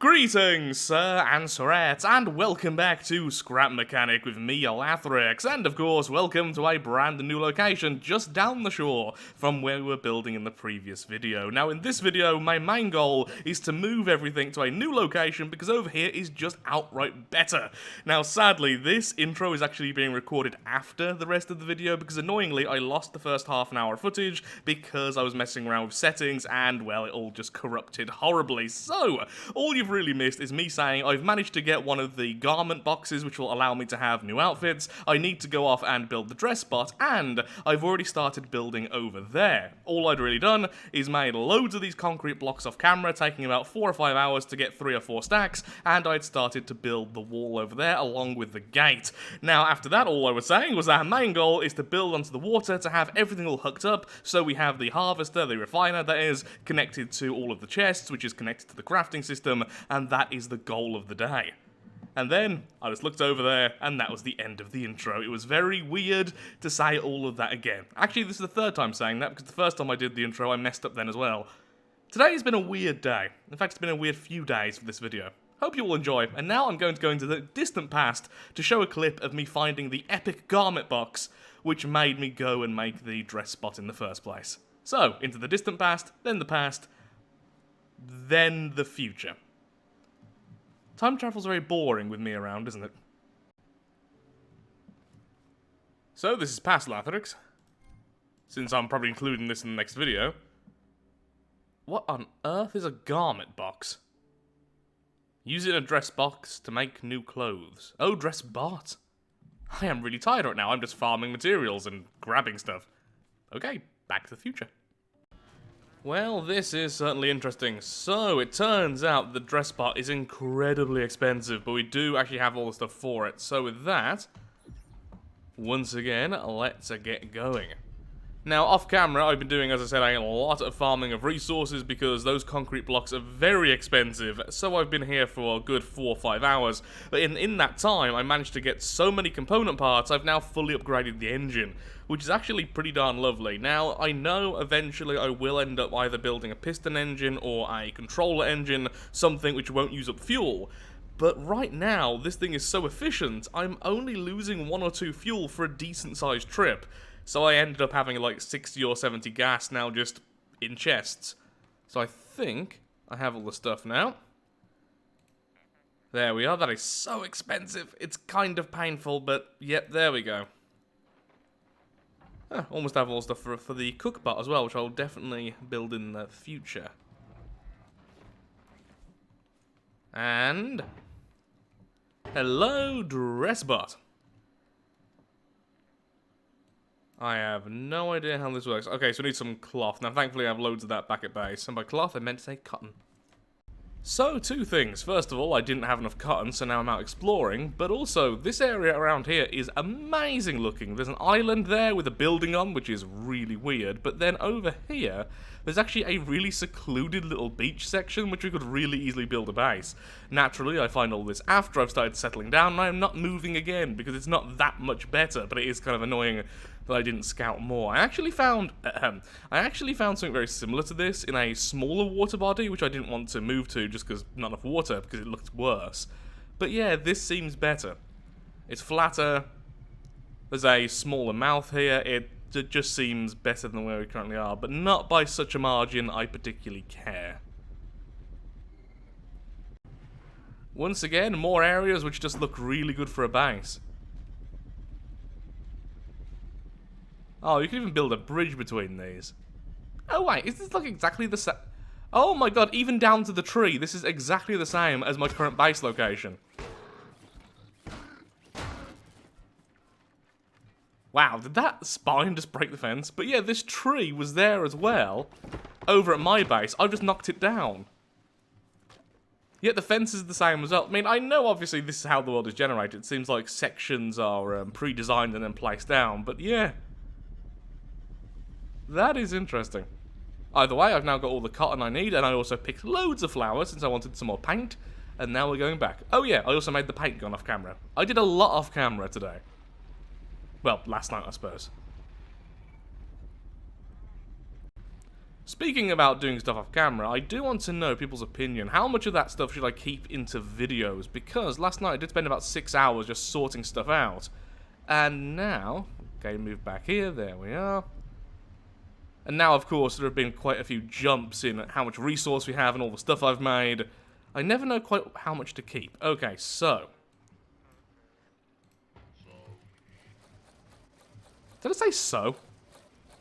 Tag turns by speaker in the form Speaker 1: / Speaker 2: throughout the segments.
Speaker 1: Greetings, sir and sirettes, and welcome back to Scrap Mechanic with me, Lathrix, and of course, welcome to a brand new location just down the shore from where we were building in the previous video. Now, in this video, my main goal is to move everything to a new location because over here is just outright better. Now, sadly, this intro is actually being recorded after the rest of the video because, annoyingly, I lost the first half an hour of footage because I was messing around with settings and, well, it all just corrupted horribly. So, all you've really missed is me saying I've managed to get one of the garment boxes which will allow me to have new outfits. I need to go off and build the dress spot, and I've already started building over there. All I'd really done is made loads of these concrete blocks off camera, taking about 4 or 5 hours to get 3 or 4 stacks, and I'd started to build the wall over there along with the gate. Now after that, all I was saying was our main goal is to build onto the water to have everything all hooked up, so we have the harvester, the refiner that is, connected to all of the chests, which is connected to the crafting system, and that is the goal of the day. And then, I just looked over there, and that was the end of the intro. It was very weird to say all of that again. Actually, this is the third time saying that, because the first time I did the intro, I messed up then as well. Today has been a weird day. In fact, it's been a weird few days for this video. Hope you all enjoy, and now I'm going to go into the distant past to show a clip of me finding the epic garment box, which made me go and make the dress spot in the first place. So, into the distant past, then the future. Time travel's very boring with me around, isn't it? So, this is past Lathrix. Since I'm probably including this in the next video. What on earth is a garment box? Use it in a dress box to make new clothes. Oh, dress bot. I am really tired right now. I'm just farming materials and grabbing stuff. Okay, back to the future. Well, this is certainly interesting. So, it turns out the dress spot is incredibly expensive, but we do actually have all the stuff for it. So with that, once again, let's get going. Now, off camera, I've been doing, as I said, a lot of farming of resources because those concrete blocks are very expensive, so I've been here for a good 4 or 5 hours. But in that time, I managed to get so many component parts, I've now fully upgraded the engine, which is actually pretty darn lovely. Now, I know eventually I will end up either building a piston engine or a controller engine, something which won't use up fuel. But right now, this thing is so efficient, I'm only losing 1 or 2 fuel for a decent-sized trip. So I ended up having like 60 or 70 gas now just in chests. So I think I have all the stuff now. There we are. That is so expensive. It's kind of painful, but yep, there we go. Almost have all the stuff for the cookbot as well, which I'll definitely build in the future. And hello, Dressbot. I have no idea how this works. Okay, so we need some cloth. Now, thankfully, I have loads of that back at base. And by cloth, I meant to say cotton. So, 2 things. First of all, I didn't have enough cotton, so now I'm out exploring. But also, this area around here is amazing looking. There's an island there with a building on, which is really weird. But then over here, there's actually a really secluded little beach section, which we could really easily build a base. Naturally, I find all this after I've started settling down, and I'm not moving again, because it's not that much better, but it is kind of annoying that I didn't scout more. I actually found something very similar to this in a smaller water body, which I didn't want to move to just because not enough water, because it looked worse. But yeah, this seems better. It's flatter. There's a smaller mouth here. It just seems better than where we currently are, but not by such a margin I particularly care. Once again, more areas which just look really good for a base. Oh, you can even build a bridge between these. Oh wait, is this like exactly the same? Oh my god, even down to the tree, this is exactly the same as my current base location. Wow, did that spine just break the fence? But yeah, this tree was there as well, over at my base. I've just knocked it down. Yet the fence is the same as well. I mean, I know obviously this is how the world is generated. It seems like sections are pre-designed and then placed down, but yeah. That is interesting. Either way, I've now got all the cotton I need, and I also picked loads of flowers since I wanted some more paint, and now we're going back. Oh yeah, I also made the paint gun off camera. I did a lot off camera today. Well, last night, I suppose. Speaking about doing stuff off camera, I do want to know people's opinion. How much of that stuff should I keep into videos? Because last night I did spend about 6 hours just sorting stuff out. And now, okay, move back here, there we are. And now, of course, there have been quite a few jumps in how much resource we have and all the stuff I've made. I never know quite how much to keep. Okay, so. Did I say so?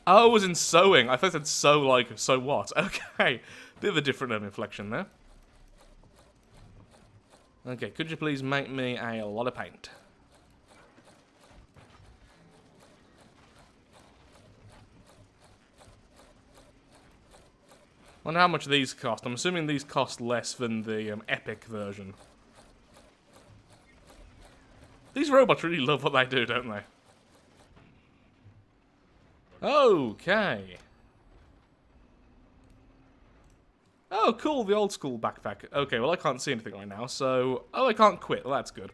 Speaker 1: Oh, it was in sewing. I thought it said so like, so what? Okay. Bit of a different inflection there. Okay, could you please make me a lot of paint? Wonder how much these cost. I'm assuming these cost less than the epic version. These robots really love what they do, don't they? Okay. Oh, cool, the old school backpack. Okay, well, I can't see anything right now, so... Oh, I can't quit. Well, that's good.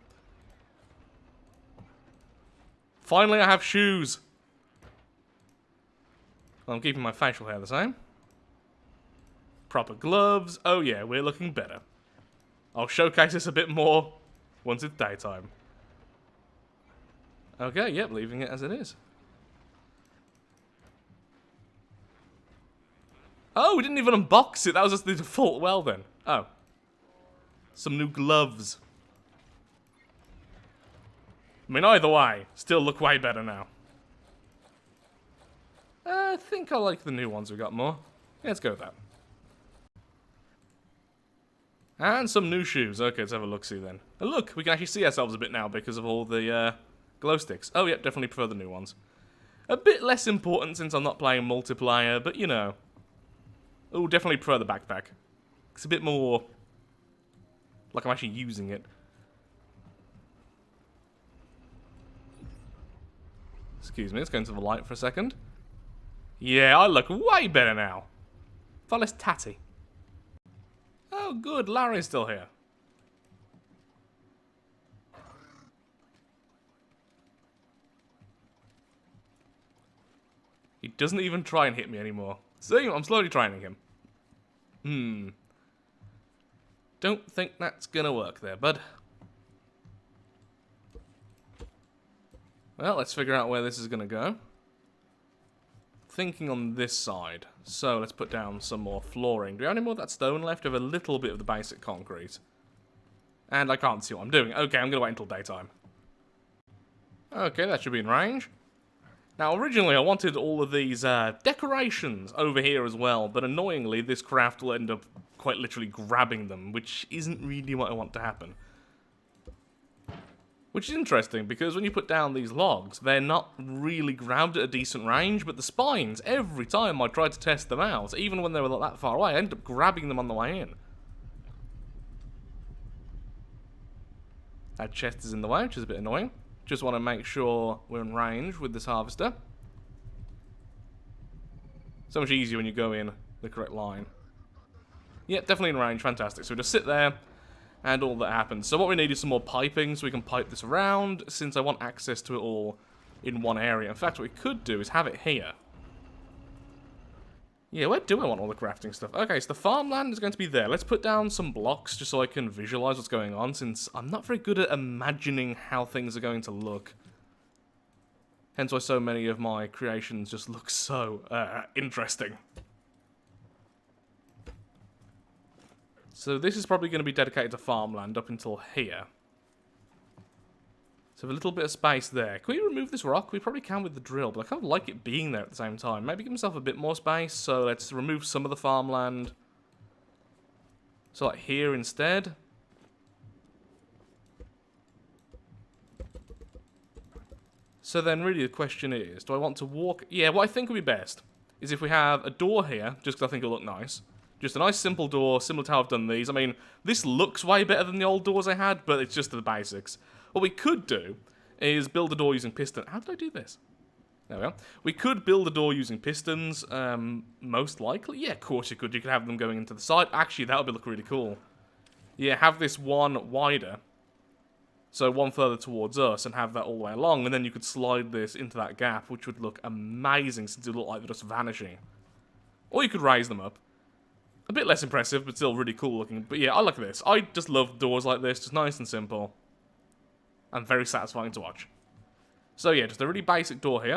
Speaker 1: Finally, I have shoes. Well, I'm keeping my facial hair the same. Proper gloves. Oh, yeah, we're looking better. I'll showcase this a bit more once it's daytime. Okay, yep, leaving it as it is. Oh, we didn't even unbox it. That was just the default. Well, then. Oh. Some new gloves. I mean, either way, still look way better now. I think I like the new ones we got more. Yeah, let's go with that. And some new shoes. Okay, let's have a look-see then. And look, we can actually see ourselves a bit now because of all the glow sticks. Oh, yep, definitely prefer the new ones. A bit less important since I'm not playing multiplayer, but you know. Oh, definitely prefer the backpack. It's a bit more like I'm actually using it. Excuse me, let's go into the light for a second. Yeah, I look way better now. Far less tatty. Oh, good, Larry's still here. He doesn't even try and hit me anymore. See, I'm slowly training him. Don't think that's gonna work there, bud. Well, let's figure out where this is gonna go. Thinking on this side. So, let's put down some more flooring. Do we have any more of that stone left? We have a little bit of the basic concrete. And I can't see what I'm doing. Okay, I'm gonna wait until daytime. Okay, that should be in range. Now, originally, I wanted all of these decorations over here as well, but annoyingly, this craft will end up quite literally grabbing them, which isn't really what I want to happen. Which is interesting, because when you put down these logs, they're not really grabbed at a decent range, but the spines, every time I tried to test them out, even when they were that far away, I ended up grabbing them on the way in. That chest is in the way, which is a bit annoying. Just want to make sure we're in range with this harvester. So much easier when you go in the correct line. Yeah, definitely in range. Fantastic. So we just sit there, and all that happens. So what we need is some more piping, so we can pipe this around, since I want access to it all in one area. In fact, what we could do is have it here. Yeah, where do I want all the crafting stuff? Okay, so the farmland is going to be there. Let's put down some blocks just so I can visualize what's going on, since I'm not very good at imagining how things are going to look. Hence why so many of my creations just look so interesting. So this is probably going to be dedicated to farmland up until here. So a little bit of space there. Can we remove this rock? We probably can with the drill, but I kind of like it being there at the same time. Maybe give myself a bit more space, so let's remove some of the farmland. So like here instead. So then really the question is, do I want to walk? Yeah, what I think would be best is if we have a door here, just because I think it'll look nice. Just a nice simple door, similar to how I've done these. I mean, this looks way better than the old doors I had, but it's just the basics. What we could do is build a door using piston. How did I do this? There we are. We could build a door using pistons, most likely. Yeah, of course you could. You could have them going into the side. Actually, that would look really cool. Yeah, have this one wider. So one further towards us and have that all the way along. And then you could slide this into that gap, which would look amazing since it would look like they're just vanishing. Or you could raise them up. A bit less impressive, but still really cool looking. But yeah, I like this. I just love doors like this, just nice and simple. And very satisfying to watch. So yeah, just a really basic door here.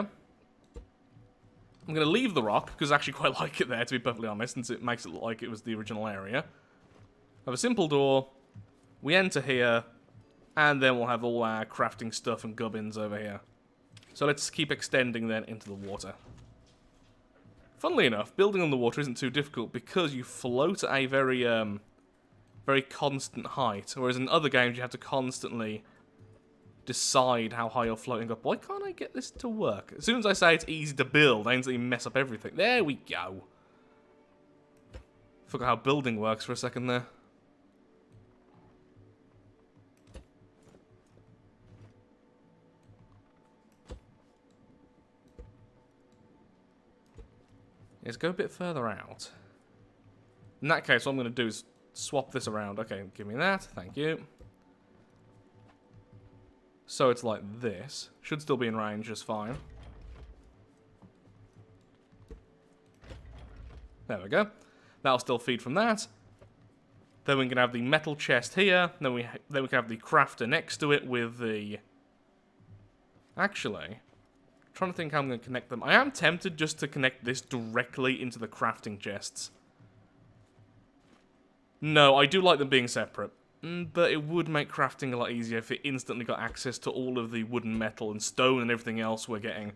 Speaker 1: I'm going to leave the rock, because I actually quite like it there, to be perfectly honest, since it makes it look like it was the original area. Have a simple door. We enter here. And then we'll have all our crafting stuff and gubbins over here. So let's keep extending then into the water. Funnily enough, building on the water isn't too difficult because you float at a very constant height. Whereas in other games you have to constantly decide how high you're floating up. Why can't I get this to work? As soon as I say it's easy to build, I instantly mess up everything. There we go. Forgot how building works for a second there. Let's go a bit further out. In that case, what I'm going to do is swap this around. Okay, give me that. Thank you. So it's like this. Should still be in range just fine. There we go. That'll still feed from that. Then we can have the metal chest here. Then we can have the crafter next to it with the... Actually... trying to think how I'm going to connect them. I am tempted just to connect this directly into the crafting chests. No, I do like them being separate. But it would make crafting a lot easier if it instantly got access to all of the wood and metal and stone and everything else we're getting.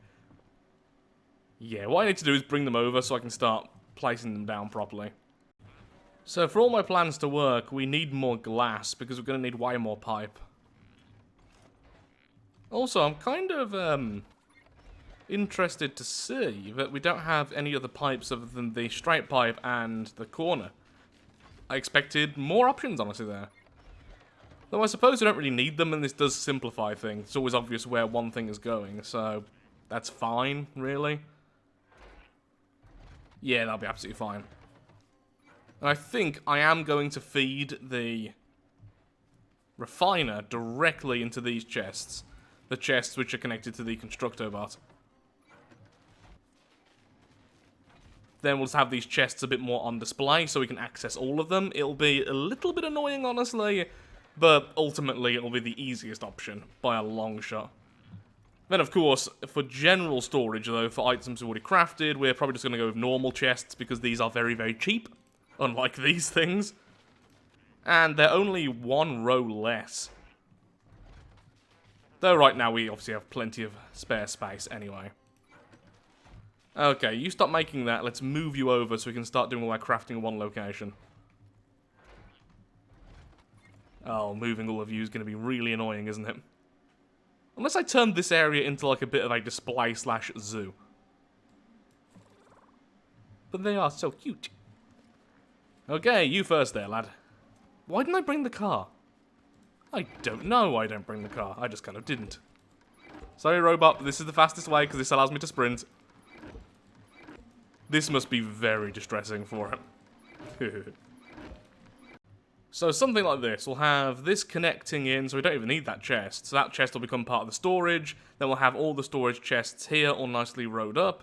Speaker 1: Yeah, what I need to do is bring them over so I can start placing them down properly. So for all my plans to work, we need more glass because we're going to need way more pipe. Also, I'm kind of... interested to see that we don't have any other pipes other than the straight pipe and the corner. I expected more options, honestly, there. Though I suppose we don't really need them, and this does simplify things. It's always obvious where one thing is going, so that's fine, really. Yeah, that'll be absolutely fine. And I think I am going to feed the refiner directly into these chests. The chests which are connected to the constructor bot. Then we'll just have these chests a bit more on display so we can access all of them. It'll be a little bit annoying, honestly, but ultimately it'll be the easiest option by a long shot. Then, of course, for general storage, though, for items we've already crafted, we're probably just going to go with normal chests because these are very, very cheap, unlike these things. And they're only one row less. Though right now we obviously have plenty of spare space anyway. Okay, you stop making that. Let's move you over so we can start doing all our crafting in one location. Oh, moving all of you is going to be really annoying, isn't it? Unless I turn this area into like a bit of a display / zoo. But they are so cute. Okay, you first there, lad. Why didn't I bring the car? I don't know why I don't bring the car. I just kind of didn't. Sorry, robot, but this is the fastest way because this allows me to sprint. This must be very distressing for him. So something like this. We'll have this connecting in, so we don't even need that chest. So that chest will become part of the storage. Then we'll have all the storage chests here all nicely rowed up.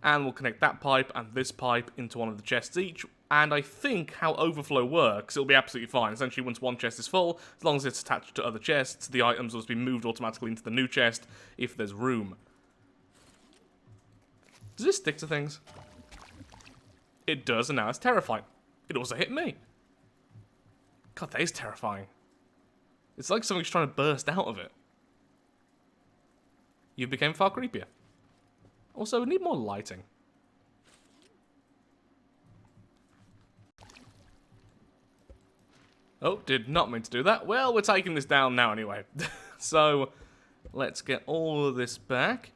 Speaker 1: And we'll connect that pipe and this pipe into one of the chests each. And I think how overflow works, it'll be absolutely fine. Essentially, once one chest is full, as long as it's attached to other chests, the items will just be moved automatically into the new chest if there's room. Does this stick to things? It does, and now it's terrifying. It also hit me. God, that is terrifying. It's like something's trying to burst out of it. You became far creepier. Also, we need more lighting. Oh, did not mean to do that. Well, we're taking this down now anyway. So, let's get all of this back.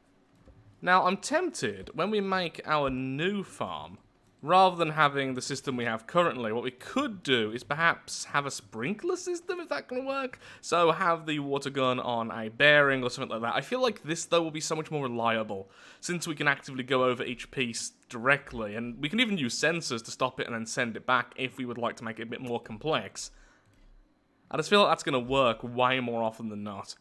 Speaker 1: Now, I'm tempted, when we make our new farm, rather than having the system we have currently, what we could do is perhaps have a sprinkler system, if that can work. So have the water gun on a bearing or something like that. I feel like this, though, will be so much more reliable, since we can actively go over each piece directly, and we can even use sensors to stop it and then send it back if we would like to make it a bit more complex. I just feel like that's going to work way more often than not.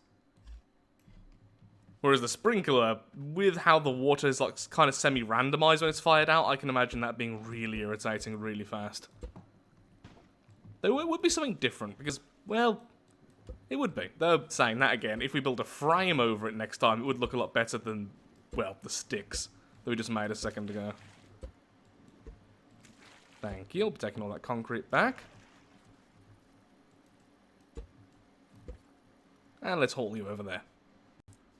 Speaker 1: Whereas the sprinkler, with how the water is like kind of semi-randomized when it's fired out, I can imagine that being really irritating really fast. Though it would be something different, because, well, it would be. Though, saying that again, if we build a frame over it next time, it would look a lot better than, well, the sticks that we just made a second ago. Thank you. I'll be taking all that concrete back. And let's haul you over there.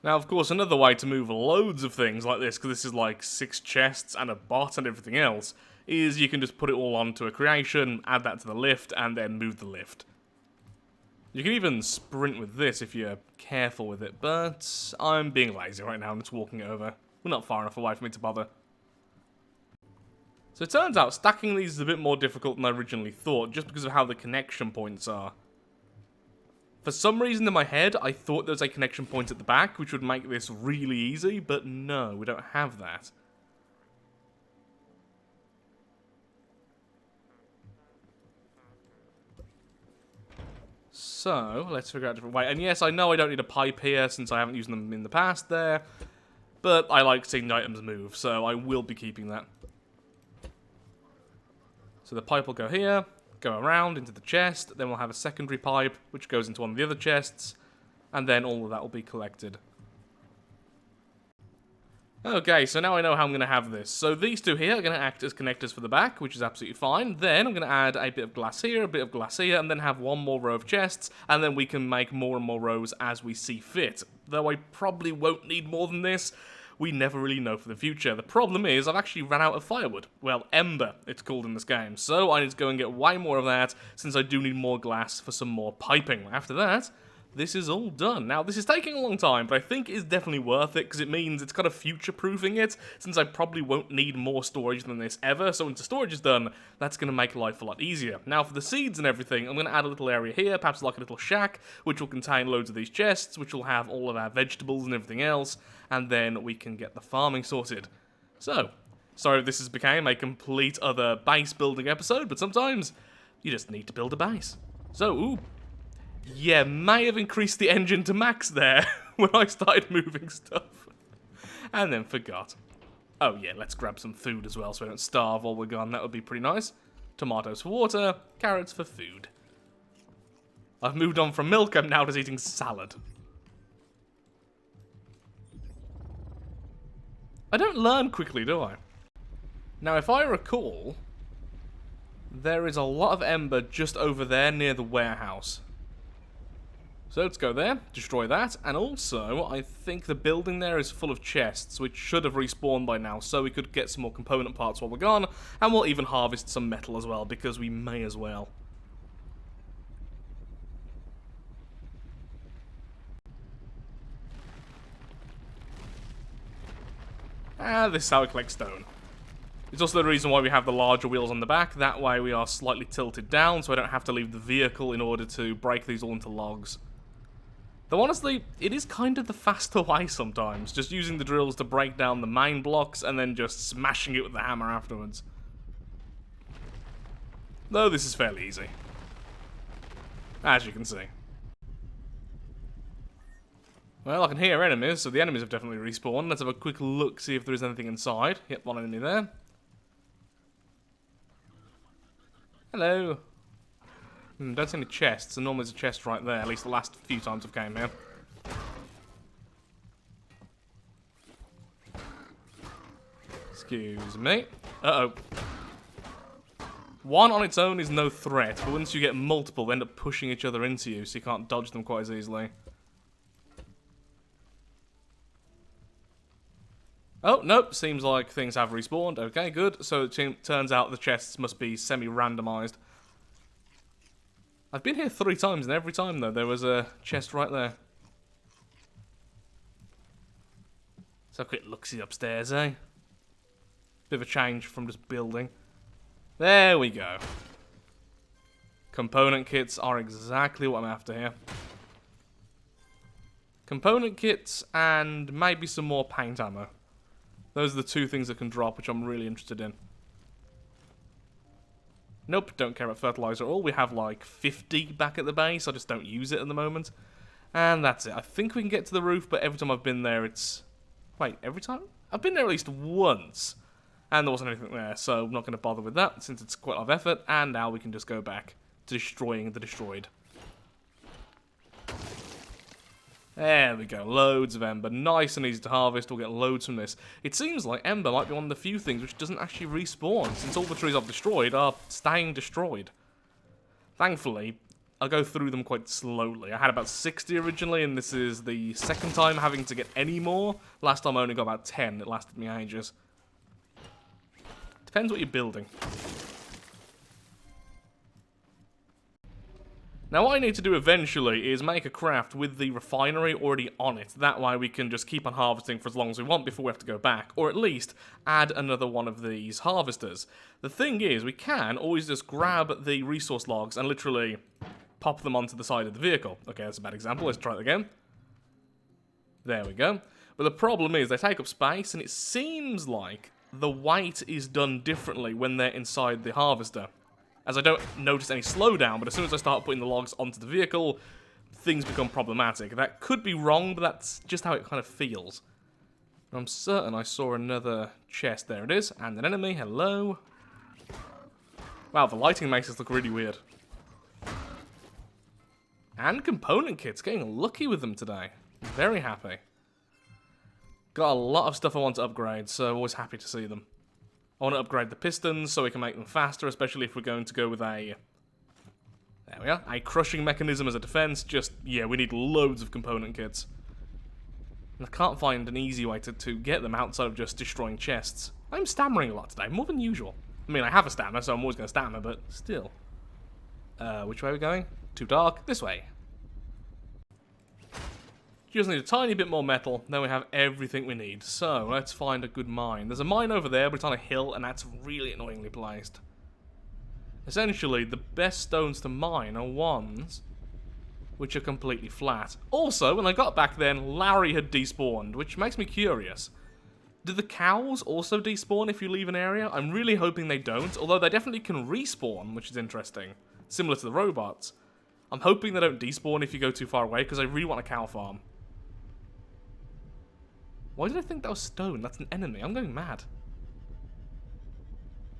Speaker 1: Now, of course, another way to move loads of things like this, because this is like 6 chests and a bot and everything else, is you can just put it all onto a creation, add that to the lift, and then move the lift. You can even sprint with this if you're careful with it, but I'm being lazy right now, I'm just walking it over. We're not far enough away for me to bother. So it turns out stacking these is a bit more difficult than I originally thought, just because of how the connection points are. For some reason in my head, I thought there was a connection point at the back, which would make this really easy, but no, we don't have that. So, let's figure out a different way. And yes, I know I don't need a pipe here, since I haven't used them in the past there, but I like seeing the items move, so I will be keeping that. So the pipe will go here, go around into the chest, then we'll have a secondary pipe, which goes into one of the other chests, and then all of that will be collected. Okay, so now I know how I'm going to have this. So these two here are going to act as connectors for the back, which is absolutely fine. Then I'm going to add a bit of glass here, a bit of glass here, and then have one more row of chests, and then we can make more and more rows as we see fit. Though I probably won't need more than this. We never really know for the future. The problem is, I've actually run out of firewood. Well, ember, it's called in this game. So I need to go and get way more of that, since I do need more glass for some more piping. After that, this is all done. Now, this is taking a long time, but I think it's definitely worth it, because it means it's kind of future-proofing it, since I probably won't need more storage than this ever, so once the storage is done, that's going to make life a lot easier. Now, for the seeds and everything, I'm going to add a little area here, perhaps like a little shack, which will contain loads of these chests, which will have all of our vegetables and everything else, and then we can get the farming sorted. So, sorry if this has become a complete other base-building episode, but sometimes you just need to build a base. So, ooh. Yeah, may have increased the engine to max there when I started moving stuff. And then forgot. Oh yeah, let's grab some food as well so we don't starve while we're gone. That would be pretty nice. Tomatoes for water, carrots for food. I've moved on from milk, I'm now just eating salad. I don't learn quickly, do I? Now, if I recall, there is a lot of ember just over there near the warehouse. So let's go there, destroy that, and also, I think the building there is full of chests, which should have respawned by now, so we could get some more component parts while we're gone, and we'll even harvest some metal as well, because we may as well. This is how we collect stone. It's also the reason why we have the larger wheels on the back, that way we are slightly tilted down, so I don't have to leave the vehicle in order to break these all into logs. Though honestly, it is kind of the faster way sometimes, just using the drills to break down the main blocks and then just smashing it with the hammer afterwards. Though this is fairly easy, as you can see. Well, I can hear enemies, so the enemies have definitely respawned. Let's have a quick look, see if there is anything inside. Yep, one enemy there. Hello. Don't see any chests, and normally there's a chest right there, at least the last few times I've came here. Excuse me. Uh-oh. One on its own is no threat, but once you get multiple, they end up pushing each other into you, so you can't dodge them quite as easily. Oh, nope, seems like things have respawned. Okay, good. So it turns out the chests must be semi-randomized. I've been here 3 times, and every time, though, there was a chest right there. So a quick look-see upstairs, eh? Bit of a change from just building. There we go. Component kits are exactly what I'm after here. Component kits and maybe some more paint ammo. Those are the 2 things that can drop, which I'm really interested in. Nope, don't care about fertilizer at all. We have like 50 back at the base. I just don't use it at the moment. And that's it. I think we can get to the roof, but every time I've been there, it's... Wait, every time? I've been there at least once. And there wasn't anything there, so I'm not going to bother with that, since it's quite a lot of effort. And now we can just go back to destroying the destroyed. There we go, loads of ember. Nice and easy to harvest, we'll get loads from this. It seems like ember might be one of the few things which doesn't actually respawn, since all the trees I've destroyed are staying destroyed. Thankfully, I'll go through them quite slowly. I had about 60 originally, and this is the second time having to get any more. Last time I only got about 10, it lasted me ages. Depends what you're building. Now what I need to do eventually is make a craft with the refinery already on it. That way we can just keep on harvesting for as long as we want before we have to go back. Or at least add another one of these harvesters. The thing is, we can always just grab the resource logs and literally pop them onto the side of the vehicle. Okay, that's a bad example. Let's try it again. There we go. But the problem is they take up space, and it seems like the weight is done differently when they're inside the harvester. As I don't notice any slowdown, but as soon as I start putting the logs onto the vehicle, things become problematic. That could be wrong, but that's just how it kind of feels. I'm certain I saw another chest. There it is, and an enemy. Hello. Wow, the lighting makes this look really weird. And component kits, getting lucky with them today. Very happy. Got a lot of stuff I want to upgrade, so always happy to see them. I want to upgrade the pistons so we can make them faster, especially if we're going to go with a... There we are. A crushing mechanism as a defense. Just, yeah, we need loads of component kits. And I can't find an easy way to get them outside of just destroying chests. I'm stammering a lot today, more than usual. I mean, I have a stammer, so I'm always going to stammer, but still. Which way are we going? Too dark. This way. Just need a tiny bit more metal, then we have everything we need. So, let's find a good mine. There's a mine over there, but it's on a hill, and that's really annoyingly placed. Essentially, the best stones to mine are ones which are completely flat. Also, when I got back then, Larry had despawned, which makes me curious. Do the cows also despawn if you leave an area? I'm really hoping they don't, although they definitely can respawn, which is interesting. Similar to the robots. I'm hoping they don't despawn if you go too far away, because I really want a cow farm. Why did I think that was stone? That's an enemy. I'm going mad.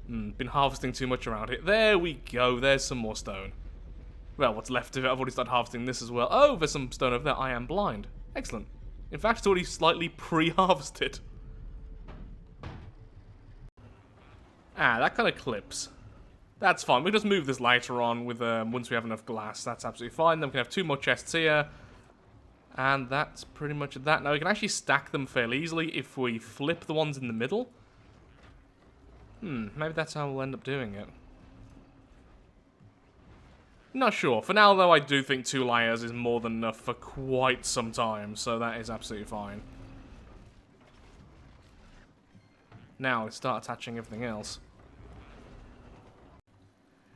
Speaker 1: Been harvesting too much around it. There we go. There's some more stone. Well, what's left of it? I've already started harvesting this as well. Oh, there's some stone over there. I am blind. Excellent. In fact, it's already slightly pre-harvested. Ah, that kind of clips. That's fine. We'll just move this later on with once we have enough glass. That's absolutely fine. Then we can have 2 more chests here. And that's pretty much that. Now, we can actually stack them fairly easily if we flip the ones in the middle. Maybe that's how we'll end up doing it. Not sure. For now, though, I do think 2 layers is more than enough for quite some time, so that is absolutely fine. Now, let's start attaching everything else.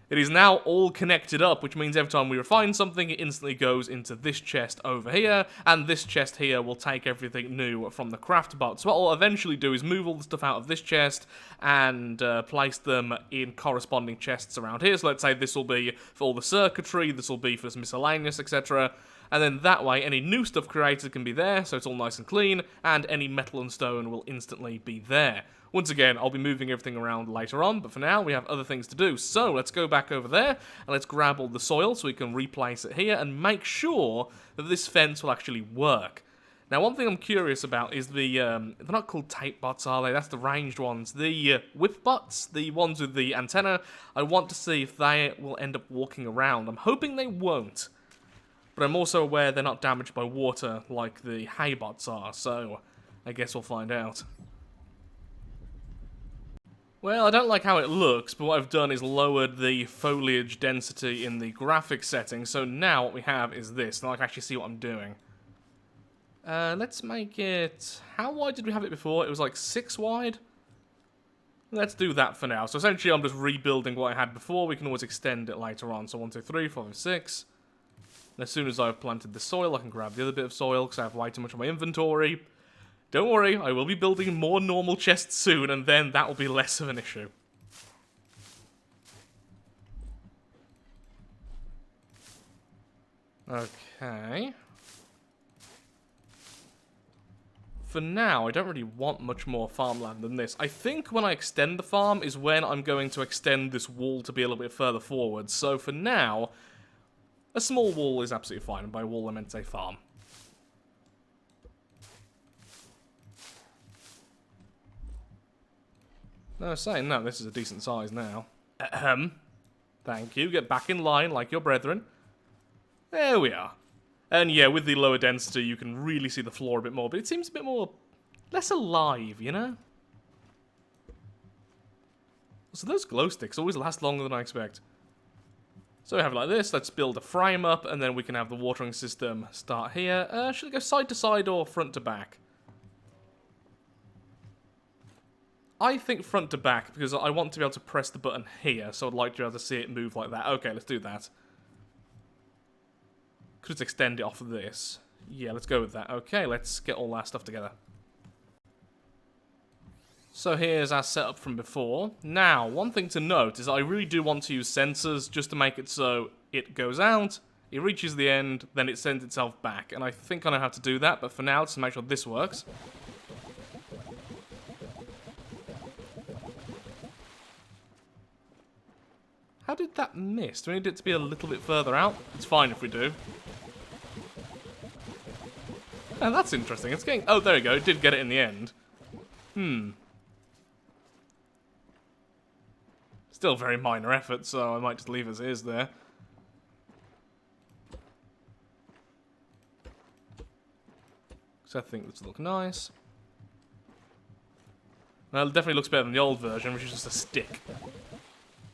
Speaker 1: It is now all connected up, which means every time we refine something, it instantly goes into this chest over here, and this chest here will take everything new from the craft bot. So what I'll eventually do is move all the stuff out of this chest and place them in corresponding chests around here. So let's say this will be for all the circuitry, this will be for some miscellaneous, etc. And then that way, any new stuff created can be there, so it's all nice and clean, and any metal and stone will instantly be there. Once again, I'll be moving everything around later on, but for now, we have other things to do. So, let's go back over there, and let's grab all the soil so we can replace it here, and make sure that this fence will actually work. Now, one thing I'm curious about is the, they're not called tape bots, are they? That's the ranged ones. The whip bots, the ones with the antenna, I want to see if they will end up walking around. I'm hoping they won't. But I'm also aware they're not damaged by water like the hay bots are, so I guess we'll find out. Well, I don't like how it looks, but what I've done is lowered the foliage density in the graphics setting, so now what we have is this, and I can actually see what I'm doing. Let's make it... How wide did we have it before? It was like 6 wide? Let's do that for now. So essentially I'm just rebuilding what I had before. We can always extend it later on. So 1, 2, 3, 4, 5, 6. And as soon as I've planted the soil, I can grab the other bit of soil, because I have way too much of my inventory. Don't worry, I will be building more normal chests soon, and then that will be less of an issue. Okay. for now, I don't really want much more farmland than this. I think when I extend the farm is when I'm going to extend this wall to be a little bit further forward. So for now, a small wall is absolutely fine. And by wall, I meant to say farm. No, saying no, this is a decent size now. Thank you. Get back in line like your brethren. There we are. And yeah, with the lower density, you can really see the floor a bit more, but it seems a bit more... less alive, you know? So those glow sticks always last longer than I expect. So we have it like this. Let's build a frame up, and then we can have the watering system start here. Should it go side to side or front to back? I think front to back, because I want to be able to press the button here, so I'd like to be able to see it move like that. Okay, let's do that. Could just extend it off of this. Yeah, let's go with that. Okay, let's get all that stuff together. So here's our setup from before. Now, one thing to note is I really do want to use sensors just to make it so it goes out, it reaches the end, then it sends itself back. And I think I know how to do that, but for now, just to make sure this works. How did that miss? Do we need it to be a little bit further out? It's fine if we do. Oh, that's interesting. It's getting... oh, there we go. It did get it in the end. Still very minor effort, so I might just leave as it is there. So I think this will look nice. Well, it definitely looks better than the old version, which is just a stick.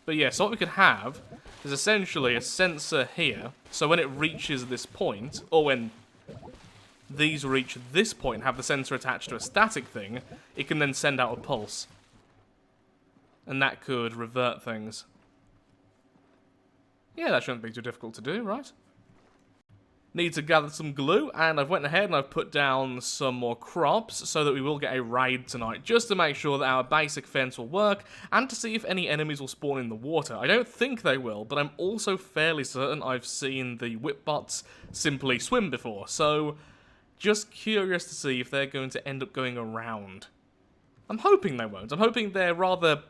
Speaker 1: But yeah, so what we could have is essentially a sensor here. So when it reaches this point, or when these reach this point and have the sensor attached to a static thing, it can then send out a pulse. And that could revert things. Yeah, that shouldn't be too difficult to do, right? Need to gather some glue, and I've went ahead and I've put down some more crops so that we will get a raid tonight, just to make sure that our basic fence will work, and to see if any enemies will spawn in the water. I don't think they will, but I'm also fairly certain I've seen the whipbots simply swim before, so just curious to see if they're going to end up going around. I'm hoping they won't. I'm hoping they're rather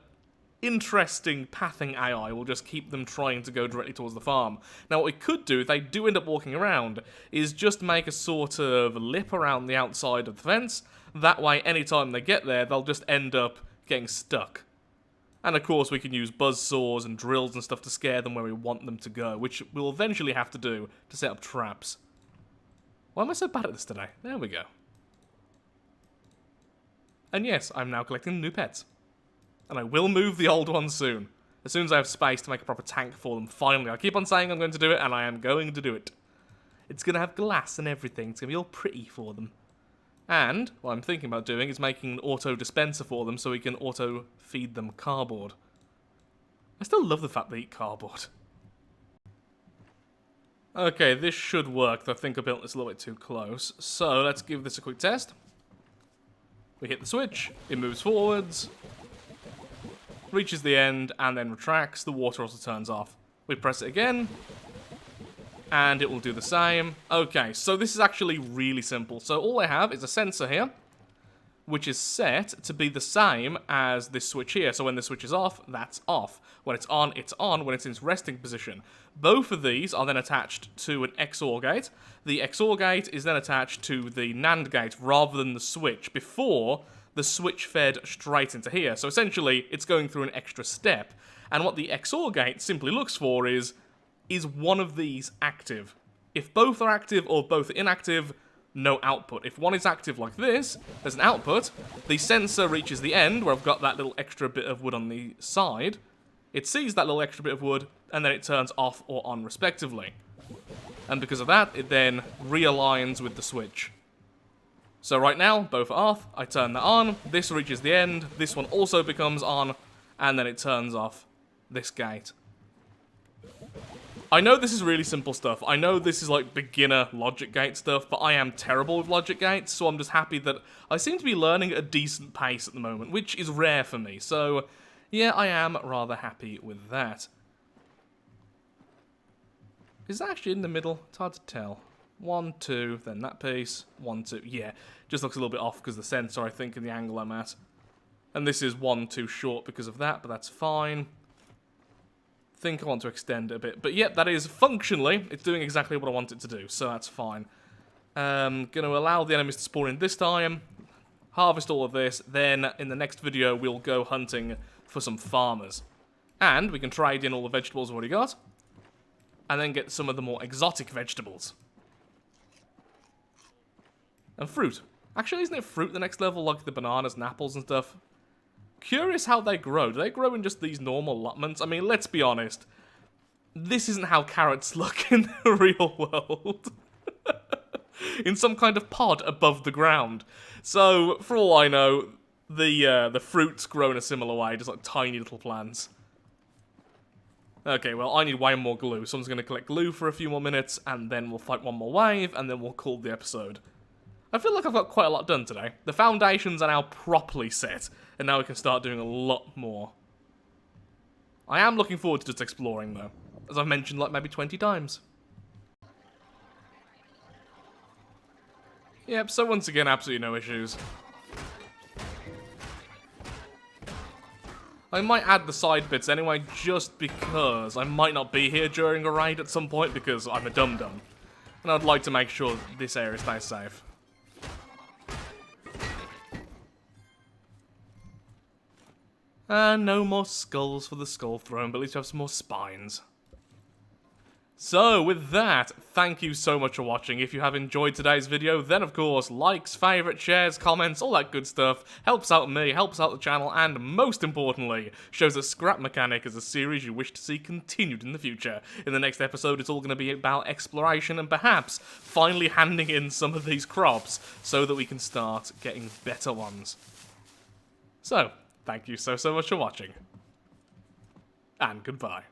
Speaker 1: interesting pathing AI will just keep them trying to go directly towards the farm. Now what we could do, if they do end up walking around, is just make a sort of lip around the outside of the fence. That way, anytime they get there, they'll just end up getting stuck. And of course, we can use buzzsaws and drills and stuff to scare them where we want them to go, which we'll eventually have to do to set up traps. Why am I so bad at this today? There we go. And yes, I'm now collecting new pets. And I will move the old ones soon. As soon as I have space to make a proper tank for them, finally. I keep on saying I'm going to do it, and I am going to do it. It's going to have glass and everything. It's going to be all pretty for them. And what I'm thinking about doing is making an auto dispenser for them so we can auto feed them cardboard. I still love the fact they eat cardboard. Okay, this should work, though I think I built this a little bit too close. So let's give this a quick test. We hit the switch, it moves forwards, reaches the end, and then retracts. The water also turns off. We press it again, and it will do the same. Okay, so this is actually really simple. So all I have is a sensor here, which is set to be the same as this switch here. So when the switch is off, that's off. When it's on, it's on. When it's in its resting position. Both of these are then attached to an XOR gate. The XOR gate is then attached to the NAND gate rather than the switch. Before, the switch fed straight into here. So essentially, it's going through an extra step. And what the XOR gate simply looks for is one of these active? If both are active or both are inactive, no output. If one is active like this, there's an output. The sensor reaches the end, where I've got that little extra bit of wood on the side. It sees that little extra bit of wood, and then it turns off or on respectively. And because of that, it then realigns with the switch. So right now, both are off, I turn that on, this reaches the end, this one also becomes on, and then it turns off this gate. I know this is really simple stuff, I know this is like beginner logic gate stuff, but I am terrible with logic gates, so I'm just happy that I seem to be learning at a decent pace at the moment, which is rare for me, so yeah, I am rather happy with that. Is that actually in the middle? It's hard to tell. 1, 2, then that piece. 1, 2. Yeah, just looks a little bit off because the sensor, I think, and the angle I'm at. And this is 1 too short because of that, but that's fine. Think I want to extend it a bit. But yep, that is functionally, it's doing exactly what I want it to do, so that's fine. Gonna allow the enemies to spawn in this time. Harvest all of this, then in the next video we'll go hunting for some farmers. And we can trade in all the vegetables we've already got. And then get some of the more exotic vegetables. And fruit. Actually, isn't it fruit the next level, like the bananas and apples and stuff? Curious how they grow. Do they grow in just these normal allotments? I mean, let's be honest. This isn't how carrots look in the real world. In some kind of pod above the ground. So, for all I know, the fruits grow in a similar way, just like tiny little plants. Okay, well, I need way more glue, so I'm just going to collect glue for a few more minutes, and then we'll fight one more wave, and then we'll call the episode. I feel like I've got quite a lot done today. The foundations are now properly set, and now we can start doing a lot more. I am looking forward to just exploring, though, as I've mentioned like maybe 20 times. Yep, so once again, absolutely no issues. I might add the side bits anyway, just because I might not be here during a raid at some point, because I'm a dum-dum. And I'd like to make sure this area stays safe. And no more skulls for the skull throne, but at least we have some more spines. So, with that, thank you so much for watching. If you have enjoyed today's video, then of course, likes, favourites, shares, comments, all that good stuff helps out me, helps out the channel, and most importantly, shows that Scrap Mechanic is a series you wish to see continued in the future. In the next episode, it's all going to be about exploration and perhaps finally handing in some of these crops so that we can start getting better ones. So, thank you so much for watching. And goodbye.